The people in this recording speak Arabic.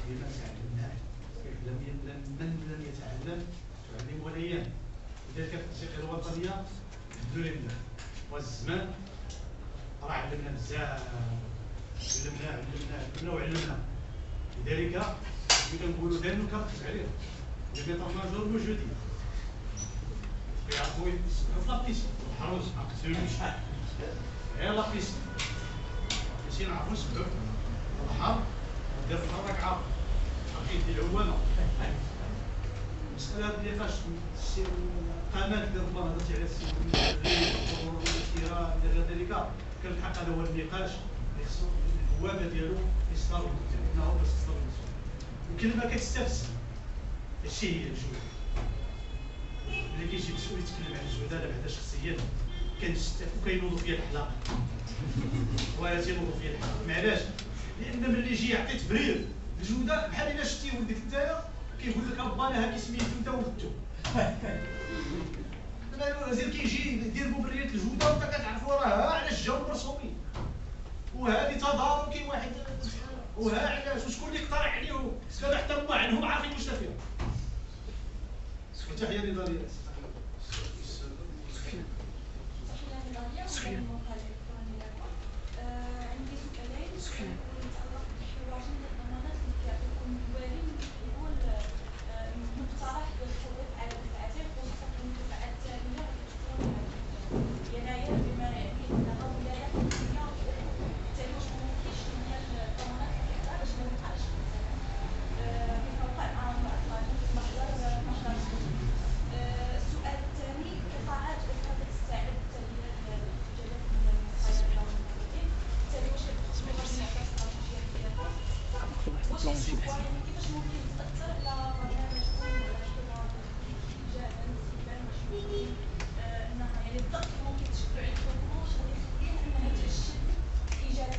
ديالنا تعلمناه، لم يتعلم تعلم ولا ينام. لذلك التوثيق الوطنيه الحمد لله والزمان راه علمنا بزاف، علمنا وعلمنا. لذلك ملي كنقولوا دائما كنركز عليهم لي ميطار ماجور موجودين كيعرفوا يسبحوا في لابيس الحروس ما كتسولوا شحال غير لابيس ماشي نعرفوا نسبحوا البحر ندير في الركعه حقيت العوامه. المساله ديال فاش القامات ديال ربما هضرتي على السيد والاحترام الى ذلك كنلحق هذا هو النقاش اللي خصو البوابه ديالو يصدر انه باش تصدر الكلمه كتستفز. هادشي هي الجهود. ملي كيجي مسؤول يتكلم على الجهود انا بعدا شخصيا كنستافد وكينوضوا فيا الحلاق ولا تينوضوا فيا الحلاق. معلاش؟ لان ملي يجي يعطي تبرير الجوده بحال الا شتي ولدك نتايا كيقول لك با انا هاكي سميتو انت ولدتو. الوزير كيجي يدير مبررات الجوده وانت كتعرفوا راه علاش جاو مرسومين وهذه تداركي واحد وها علاش وشكون اللي اقترح عليهم كذا حتى هما عنهم عارفين واش فيها. تحيه نضاليه. عندي سؤالين يتعلق بالحوار الضمانات اللي كيعطيكم الوالي يقول مقترح بالتوقيف على دفعتين خصوصا الدفعه الثانيه كتكون يناير بما يعني انها ولايه حكوميه وبالتالي واش ممكنش هي الضمانات اللي كيعطيها باش ما يوقعش مثل وقع مع الاطفال في محضر السؤال الثاني قطاعات اخرى تستعد للاتجاهات المخيره بالتالي واش التصوير واش استراتيجيه ديالها واش كيفاش ممكن تاثر على